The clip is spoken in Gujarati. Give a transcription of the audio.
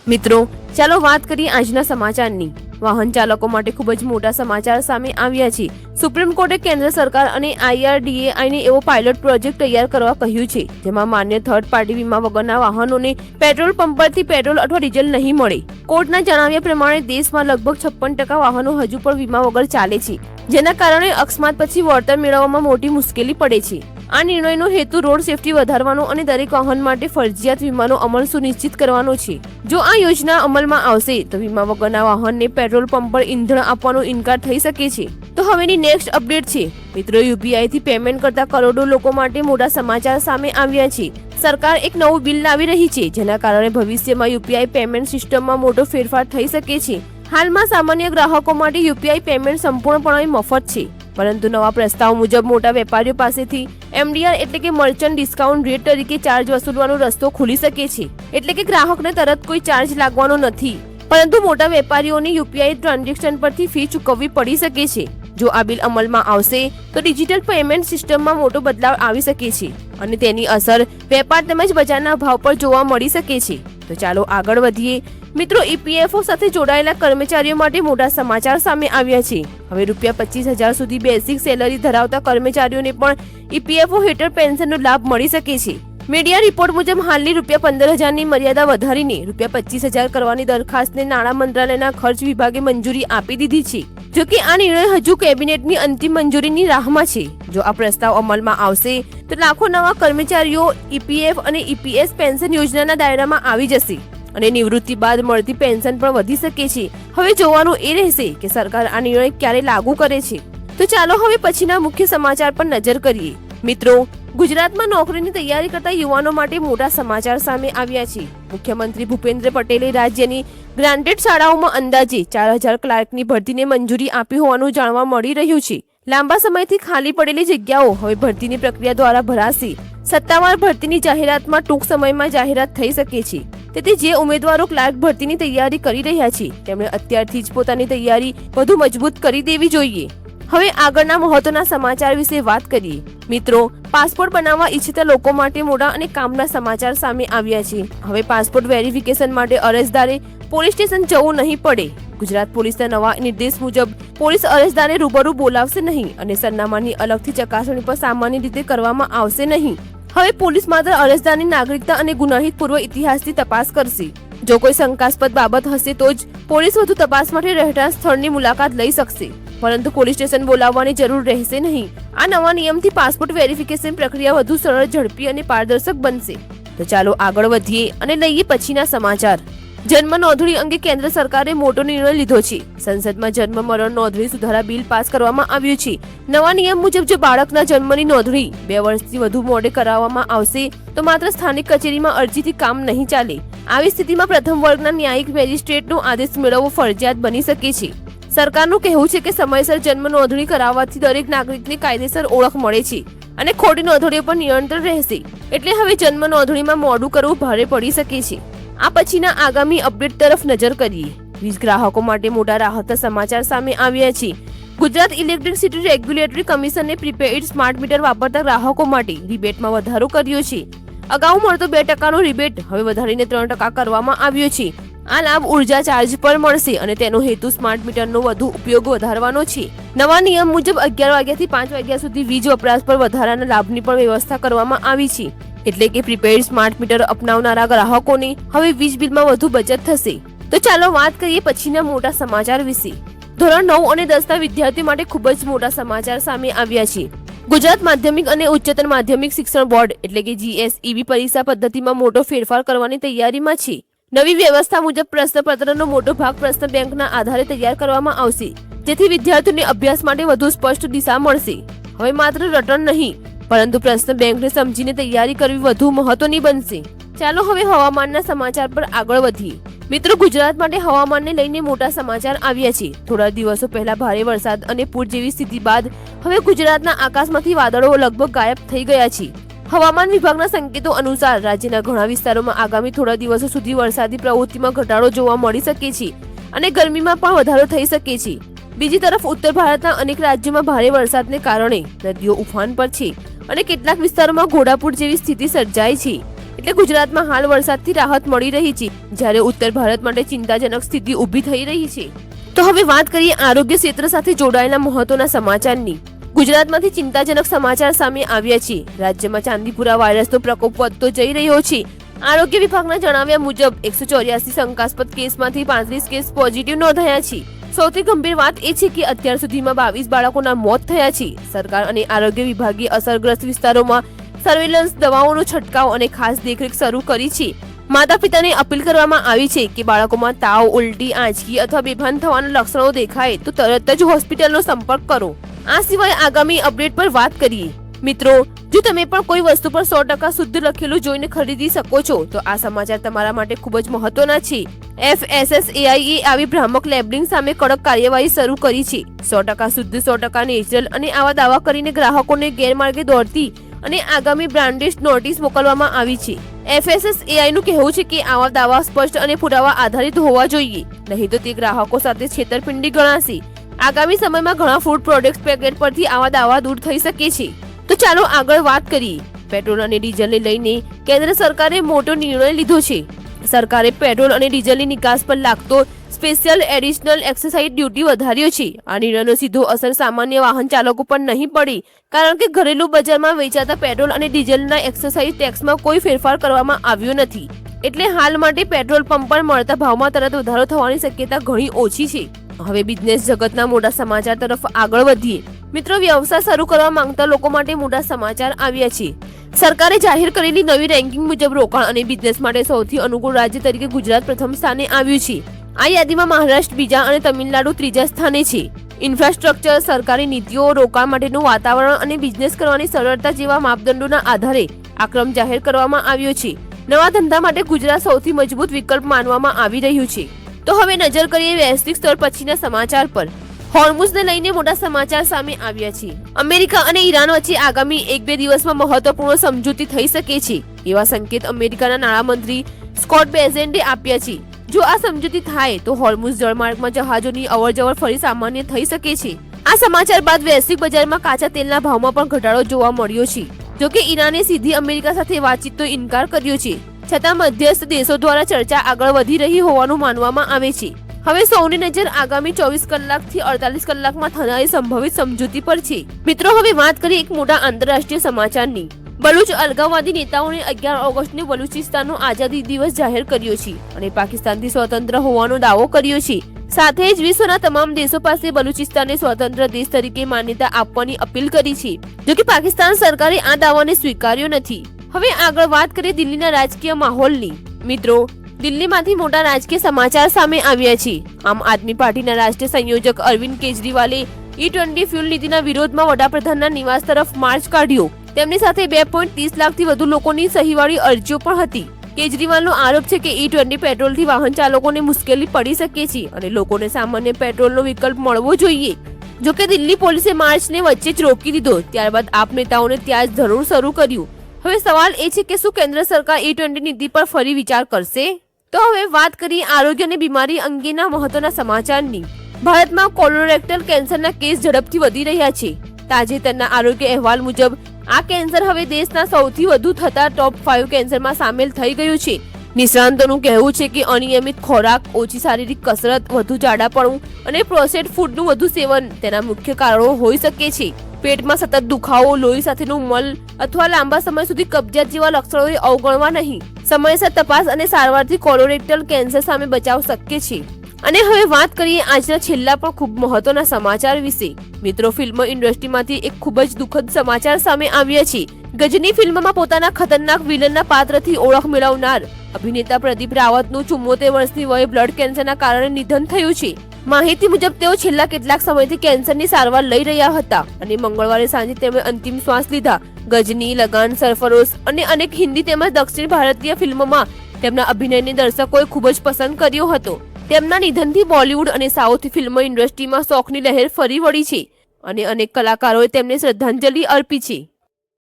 મિત્રો ચાલો વાત કરીએ આજના સમાચારની। વાહન ચાલકો માટે ખૂબ જ મોટા સમાચાર સામે આવ્યા છે। સુપ્રીમ કોર્ટે કેન્દ્ર સરકાર અને IRDAI ને એવો પાયલોટ પ્રોજેક્ટ તૈયાર કરવા કહ્યું છે, જેમાં માન્ય થર્ડ પાર્ટી વીમા વગરના વાહનોને પેટ્રોલ પંપ પરથી પેટ્રોલ અથવા ડીઝલ નહીં મળે। કોર્ટના જણાવ્યા પ્રમાણે દેશમાં લગભગ 56% વાહનો હજુ પણ વીમા વગર ચાલે છે, જેના કારણે અકસ્માત પછી વળતર મેળવવામાં મોટી મુશ્કેલી પડે છે। આ નિર્ણયનો હેતુ રોડ સેફટી વધારવાનો અને દરેક વાહન માટે ફરજિયાત વીમાનો અમલ સુનિશ્ચિત કરવાનો છે। જો આ યોજના અમલમાં આવશે તો વીમા વગરના વાહનને પેટ્રોલ પંપ પર ઈંધણ આપવાનો ઇનકાર થઈ શકે છે। તો હવેની નેક્સ્ટ અપડેટ છે મિત્રો, UPI થી પેમેન્ટ કરતા કરોડો લોકો માટે મોટા સમાચાર સામે આવ્યા છે। સરકાર એક નવું બિલ લાવી રહી છે, જેના કારણે ભવિષ્યમાં UPI પેમેન્ટ સિસ્ટમમાં મોટો ફેરફાર થઈ શકે છે। હાલમાં સામાન્ય ગ્રાહકો માટે UPI પેમેન્ટ સંપૂર્ણપણે મફત છે, પરંતુ નવા પ્રસ્તાવ મુજબ મોટા વેપારીઓ પાસેથી MDR એટલે કે મર્ચન્ટ ડિસ્કાઉન્ટ રેટ તરીકે ચાર્જ વસૂલવાનો રસ્તો ખુલી શકે છે। એટલે કે ગ્રાહકને તરત કોઈ ચાર્જ લાગવાનો નથી, પરંતુ મોટા વેપારીઓને UPI ટ્રાન્ઝેક્શન પરથી ફી ચૂકવવી પડી શકે છે। જો આ બિલ અમલમાં આવશે તો ડિજિટલ પેમેન્ટ સિસ્ટમમાં મોટો બદલાવ આવી શકે છે અને તેની અસર વેપાર તેમજ બજારના ભાવ પર જોવા મળી શકે છે। તો ચાલો આગળ વધીએ મિત્રો। EPFO સાથે જોડાયેલા કર્મચારીઓ માટે મોટા સમાચાર સામે આવ્યા છે। હવે ₹25,000 સુધી બેઝિક સેલરી ધરાવતા કર્મચારીઓને પણ EPFO હેઠળ પેન્શનનો લાભ મળી શકે છે। મીડિયા રિપોર્ટ મુજબ હાલની ₹15,000ની મર્યાદા વધારીને ₹25,000 કરવાની દરખાસ્તને નાણાં મંત્રાલયના ખર્ચ વિભાગે મંજૂરી આપી દીધી છે। જો કે આ નિર્ણય હજુ કેબિનેટની અંતિમ મંજૂરીની રાહમાં છે। જો આ પ્રસ્તાવ અમલમાં આવશે તો લાખો નવા કર્મચારીઓ EPF અને EPS પેન્શન યોજનાના દાયરામાં આવી જશે અને નિવૃત્તિ બાદ મળતી પેન્શન પણ વધી શકે છે। હવે જોવાનું એ રહેશે કે સરકાર આ નિર્ણય ક્યારે લાગુ કરે છે। તો ચાલો હવે પછીના મુખ્ય સમાચાર પર નજર કરીએ મિત્રો। ગુજરાતમાં નોકરીની તૈયારી કરતા યુવાનો માટે મોટા સમાચાર સામે આવ્યા છે। મુખ્યમંત્રી ભૂપેન્દ્ર પટેલે રાજ્યની ગ્રાન્ટેડ શાળાઓમાં અંદાજે 4,000 ક્લાર્કની ભરતીને મંજૂરી આપી હોવાનું જાણવા મળી રહ્યું છે। લાંબા સમયથી ખાલી પડેલી જગ્યાઓ હવે ભરતીની પ્રક્રિયા દ્વારા ભરાશે। સત્તાવાર ભરતીની જાહેરાતમાં ટૂંક સમયમાં જાહેરાત થઈ શકે છે, તેથી જે ઉમેદવારો ક્લાર્ક ભરતીની તૈયારી કરી રહ્યા છે તેમણે અત્યારથી જ પોતાની તૈયારી વધુ મજબૂત કરી દેવી જોઈએ। હવે આગળના મહત્વના સમાચાર વિશે વાત કરીએ મિત્રો। પાસપોર્ટ બનાવવા ઈચ્છતા લોકો માટે મોટા અને કામના સમાચાર સામે આવ્યા છે। હવે પાસપોર્ટ વેરિફિકેશન માટે અરજદારે પોલીસ સ્ટેશન જવું નહીં પડે। ગુજરાત પોલીસના નવા નિર્દેશ મુજબ પોલીસ અરજદારને રૂબરૂ બોલાવશે નહીં અને સરનામાની અલગથી ચકાસણી પણ સામાન્ય રીતે કરવામાં આવશે નહીં। હવે પોલીસ માત્ર અરજદારની નાગરિકતા અને ગુનાહિત પૂર્વ ઇતિહાસની તપાસ કરશે। જો કોઈ શંકાસ્પદ બાબત હશે તો જ પોલીસ વધુ તપાસ માટે રહેઠાણ સ્થળની મુલાકાત લઈ શકશે, પરંતુ પોલીસ સ્ટેશન બોલાવવાની જરૂર રહેશે નહીં। આ નવા નિયમથી પાસપોર્ટ વેરિફિકેશન પ્રક્રિયા વધુ સરળ, ઝડપી અને પારદર્શક બનશે। તો ચાલો આગળ વધીએ અને લઈએ પછીના સમાચાર। જન્મ નોંધણી અંગે કેન્દ્ર સરકારે મોટો નિર્ણય લીધો છે। સંસદમાં જન્મ મરણ નોંધણી સુધારા બિલ પાસ કરવામાં આવ્યું છે। નવા નિયમ મુજબ જો બાળકના જન્મની નોંધણી 2 વર્ષથી વધુ મોડે કરાવવામાં આવશે તો માત્ર સ્થાનિક કચેરીમાં અરજીથી કામ નહીં ચાલે। આવી સ્થિતિમાં પ્રથમ વર્ગના ન્યાયિક મેજિસ્ટ્રેટનો આદેશ મેળવવો ફરજિયાત બની શકે છે। સરકારનું કહેવું છે કે સમયસર જન્મ નોંધણી કરાવવાથી દરેક નાગરિકને કાયદેસર ઓળખ મળે છે અને ખોટી નોંધણીઓ પર નિયંત્રણ રહેશે। એટલે હવે જન્મ નોંધણીમાં મોડું કરવું ભારે પડી શકે છે। આ પછીના આગામી અપડેટ તરફ નજર કરીએ। વીજ ગ્રાહકો માટે મોટા રાહતના સમાચાર સામે આવ્યા છે। ગુજરાત ઇલેક્ટ્રિસિટી રેગ્યુલેટરી કમિશને પ્રીપેઇડ સ્માર્ટ મીટર વાપરતા ગ્રાહકો માટે રિબેટમાં વધારો કર્યો છે। અગાઉ મળતો 2% રિબેટ હવે વધારીને 3% કરવામાં આવ્યો છે। આ લાભ ઉર્જા ચાર્જ પર મળશે અને તેનો હેતુ સ્માર્ટ મીટરનો વધુ ઉપયોગ વધારવાનો છે। નવા નિયમ મુજબ 11 વાગ્યાથી 5 વાગ્યા સુધી વીજ વપરાશ પર વધારાના લાભની પણ વ્યવસ્થા કરવામાં આવી છે। એટલે કે પ્રીપેઇડ સ્માર્ટ મીટર અપનાવનારા ગ્રાહકોને હવે વીજ બિલમાં વધુ બચત થશે। તો ચાલો વાત કરીએ પછીના મોટા સમાચાર વિશે। ધોરણ 9 અને 10ના વિદ્યાર્થીઓ માટે ખૂબ જ મોટા સમાચાર સામે આવ્યા છે। ગુજરાત માધ્યમિક અને ઉચ્ચતર માધ્યમિક શિક્ષણ બોર્ડ એટલે કે GSEB પરીક્ષા પદ્ધતિમાં મોટો ફેરફાર કરવાની તૈયારીમાં છે। નવી વ્યવસ્થા મુજબ પ્રશ્નપત્રનો મોટો ભાગ પ્રશ્ન બેંકના આધારે તૈયાર કરવામાં આવશે, જેથી વિદ્યાર્થીઓને અભ્યાસ માટે વધુ સ્પષ્ટ દિશા મળશે। હવે માત્ર રટણ નહીં, પરંતુ પ્રશ્ન બેંકને સમજીને તૈયારી કરવી વધુ મહત્વની બનશે। ચાલો હવે હવામાનના સમાચાર પર આગળ વધીએ મિત્રો। ગુજરાત માટે હવામાનને લઈને મોટા સમાચાર આવ્યા છે। થોડા દિવસો પહેલા ભારે વરસાદ અને પૂર જેવી સ્થિતિ બાદ હવે ગુજરાતના આકાશમાંથી વાદળો લગભગ ગાયબ થઈ ગયા છે। હવામાન વિભાગના સંકેતો અનુસાર રાજ્યના ઘણા વિસ્તારોમાં આગામી થોડા દિવસો સુધી વરસાદી પ્રવૃત્તિમાં ઘટાડો જોવા મળી શકે છે અને ગરમીમાં પણ વધારો થઈ શકે છે। બીજી તરફ ઉત્તર ભારતના અનેક રાજ્યોમાં ભારે વરસાદને કારણે નદીઓ ઉફાન પર છે અને કેટલાક વિસ્તારોમાં ઘોડાપૂર જેવી સ્થિતિ સર્જાય છે। એટલે ગુજરાતમાં હાલ વરસાદથી રાહત મળી રહી છે, જ્યારે ઉત્તર ભારત માટે ચિંતાજનક સ્થિતિ ઊભી થઈ રહી છે. તો હવે વાત કરીએ આરોગ્ય ક્ષેત્ર સાથે જોડાયેલા મહત્વના સમાચારની. ગુજરાતમાંથી ચિંતાજનક સમાચાર સામે આવ્યા છે. રાજ્યમાં ચાંદીપુરા વાયરસનો પ્રકોપ વધતો જઈ રહ્યો છે. આરોગ્ય વિભાગના જણાવ્યા મુજબ 184 શંકાસ્પદ કેસમાંથી 35 કેસ પોઝિટિવ નોંધાયા છે. સૌથી ગંભીર વાત એ છે કે અત્યાર સુધીમાં 22 બાળકોના મોત થયા છે. સરકાર અને આરોગ્ય વિભાગે અસરગ્રસ્ત વિસ્તારોમાં સર્વેલન્સ, દવાઓનો છંટકાવ અને ખાસ દેખરેખ શરૂ કરી છે. માતા પિતાને અપીલ કરવામાં આવી છે કે બાળકોમાં તાવ, ઉલટી, આંચકી અથવા બેભાન થવાના લક્ષણો દેખાય તો તરત જ હોસ્પિટલનો સંપર્ક કરો. આ સિવાય આગામી અપડેટ પર વાત કરીએ. મિત્રો, જો તમે પણ કોઈ વસ્તુ પર 100% શુદ્ધ લખેલું જોઈને ખરીદી શકો છો તો આ સમાચાર તમારા માટે ખૂબ જ મહત્વના છે. FSSAI એ આવી ભ્રામક લેબલિંગ સામે કડક કાર્યવાહી શરૂ કરી છે. 100% શુદ્ધ, 100% નેચરલ અને આવા દાવા કરીને ગ્રાહકોને ગેરમાર્ગે દોરતી અને આગામી બ્રાન્ડેડ નોટિસ મોકલવામાં આવી છે. FSSAI નું કહેવું છે કે આવા દાવા સ્પષ્ટ અને પુરાવા આધારિત હોવા જોઈએ, નહીં તો તે ગ્રાહકો સાથે છેતરપિંડી ગણાશે. આગામી સમયમાં ઘણા ફૂડ પ્રોડક્ટ પેકેટ પરથી આવા દાવા દૂર થઈ શકે છે. તો ચાલો આગળ વાત કરીએ. પેટ્રોલ અને ડીઝલને લઈને કેન્દ્ર સરકારે મોટો નિર્ણય લીધો છે. સરકારે પેટ્રોલ અને ડીઝલની નિકાસ પર લાગતો સ્પેશિયલ એડિશનલ એક્સાઇઝ ડ્યુટી વધાર્યો છે. આ નિર્ણયનો સીધો અસર સામાન્ય વાહન ચાલકો પર નહીં પડી, કારણ કે ઘરેલુ બજારમાં વેચાતા પેટ્રોલ અને ડીઝલના એક્સાઇઝ ટેક્સમાં કોઈ ફેરફાર કરવામાં આવ્યો નથી. એટલે હાલ માટે પેટ્રોલ પંપ પર મળતા ભાવમાં તરત વધારો થવાની શક્યતા ઘણી ઓછી છે. હવે બિઝનેસ જગતના મોટા સમાચાર તરફ આગળ વધીએ. મિત્રો, વ્યવસાય શરૂ કરવા માંગતા લોકો માટે મોટા સમાચાર આવ્યા છે. સરકારે જાહેર કરેલી નવી રેન્કિંગ મુજબ રોકાણ અને બિઝનેસ માટે સૌથી અનુકૂળ રાજ્ય તરીકે ગુજરાત પ્રથમ સ્થાને આવ્યું છે. આ યાદીમાં મહારાષ્ટ્ર બીજા અને તમિલનાડુ ત્રીજા સ્થાને છે. ઇન્ફ્રાસ્ટ્રક્ચર, સરકારી નીતિઓ, રોકાણ માટેનું વાતાવરણ અને બિઝનેસ કરવાની સરળતા જેવા માપદંડોના આધારે આ ક્રમ જાહેર કરવામાં આવ્યો છે. નવા ધંધા માટે ગુજરાત સૌથી મજબૂત વિકલ્પ માનવામાં આવી રહ્યું છે. તો હવે નજર કરીએ વૈશ્વિક સ્તર પછીના સમાચાર પર. હોર્મુઝને લઈને મોટા સમાચાર સામે આવ્યા છે. અમેરિકા અને ઈરાન વચ્ચે આગામી 1-2 દિવસમાં મહત્વપૂર્ણ સમજૂતી થઈ શકે છે, એવા સંકેત અમેરિકાના નાણામંત્રી સ્કોટ બેસેન્ટે આપ્યા છે. જો આ સમજૂતી થાય તો હોર્મુઝ જળમાર્ગમાં જહાજોની અવરજવર ફરી સામાન્ય થઈ શકે છે. આ સમાચાર બાદ વૈશ્વિક બજારમાં કાચા તેલના ભાવમાં પણ ઘટાડો જોવા મળ્યો છે. જોકે ઈરાને સીધી અમેરિકા સાથે વાતચીતનો ઇનકાર કર્યો છે, છતાં મધ્યસ્થ દેશો દ્વારા ચર્ચા આગળ વધી રહી હોવાનું માનવામાં આવે છે. હવે સૌની નજર આગામી 24 કલાકથી 48 કલાકમાં થનારી સંભવિત સમજૂતી પર છે. મિત્રો, હવે વાત કરીએ એક મોટા આંતરરાષ્ટ્રીય સમાચારની. બલુચ અલગાવવાદી નેતાઓને 11 ઓગસ્ટને બલુચિસ્તાનનો આઝાદી દિવસ જાહેર કર્યો છે અને પાકિસ્તાનથી સ્વતંત્ર હોવાનો દાવો કર્યો છે. સાથે જ વિશ્વના તમામ દેશો પાસે બલુચિસ્તાનને સ્વતંત્ર દેશ તરીકે માન્યતા આપવાની અપીલ કરી છે. જોકે પાકિસ્તાન સરકારે આ દાવાને સ્વીકાર્યો નથી. હવે આગળ વાત કરીએ દિલ્હીના રાજકીય માહોલની. મિત્રો, દિલ્હીમાંથી મોટા રાજકીય સમાચાર સામે આવ્યા છે. આમ આદમી પાર્ટીના રાષ્ટ્રીય સંયોજક અરવિંદ કેજરીવાલે E20 ફ્યુલ નીતિના વિરોધમાં વડાપ્રધાનના નિવાસ તરફ માર્ચ કાઢ્યો. તેમની સાથે 2.30 લાખથી વધુ લોકોની સહીવાળી અરજીઓ પણ હતી. કેજરીવાલનો આરોપ છે કે E20 પેટ્રોલથી વાહન ચાલકોને મુશ્કેલી પડી શકે છે અને લોકોને સામાન્ય પેટ્રોલનો વિકલ્પ મળવો જોઈએ. જોકે દિલ્હી પોલીસે માર્ચને વચ્ચે જ રોકી દીધો. ત્યારબાદ આપ નેતાઓને ત્યાં જ ધરોડ શરૂ કર્યું. હવે સવાલ એ છે કે શું કેન્દ્ર સરકાર E20 નીતિ પર ફરી વિચાર કરશે? તો હવે વાત કરીએ આરોગ્ય અને બીમારી અંગેના મહત્વના સમાચારની. ભારતમાં કોલોરેક્ટલ કેન્સરના કેસ ઝડપથી વધી રહ્યા છે. તાજેતરના આરોગ્ય અહેવાલ મુજબ આ કેન્સર હવે દેશના સૌથી વધુ થતા ટોપ 5 કેન્સરમાં સામેલ થઈ ગયું છે. નિષ્ણાંતોનું કહેવું છે કે અનિયમિત ખોરાક, ઓછી શારીરિક કસરત, વધુ જાડાપણું અને પ્રોસેસ્ડ ફૂડનું વધુ સેવન તેના મુખ્ય કારણો હોઈ શકે છે. પેટમાં સતત દુખાવો, લોહી સાથેનું મલ અથવા લાંબા સમય સુધી કબજિયાત જેવા લક્ષણોને અવગણવા નહીં. સમયસર તપાસ અને સારવારથી કોલોરેક્ટલ કેન્સર સામે બચાવ શક્ય છે. અને હવે વાત કરીએ આજના છેલ્લા પણ ખૂબ મહત્વના સમાચાર વિશે. મિત્રો, ફિલ્મ ઇન્ડસ્ટ્રીમાંથી એક ખૂબ જ દુઃખદ સમાચાર સામે આવ્યા છે. ગજની ફિલ્મમાં પોતાના ખતરનાક વિલનના પાત્રથી ઓળખ મેળવનાર અભિનેતા પ્રદીપ રાવતનું 74 વર્ષની વયે બ્લડ કેન્સરના કારણે નિધન થયું છે. માહિતી મુજબ તેઓ છેલ્લા કેટલાક સમયથી કેન્સરની સારવાર લઈ રહ્યા હતા અને મંગળવારે સાંજે તેમણે અંતિમ શ્વાસ લીધા. ગજની, લગાન, સરફરોશ અને અનેક હિન્દી તેમજ દક્ષિણ ભારતીય ફિલ્મોમાં તેમના અભિનયને દર્શકોએ ખૂબ જ પસંદ કર્યો હતો. તેમના નિધનથી બોલિવૂડ અને સાઉથ ફિલ્મ ઇન્ડસ્ટ્રીમાં શોકની લહેર ફરી વળી છે અને અનેક કલાકારોએ તેમને શ્રદ્ધાંજલિ અર્પી છે.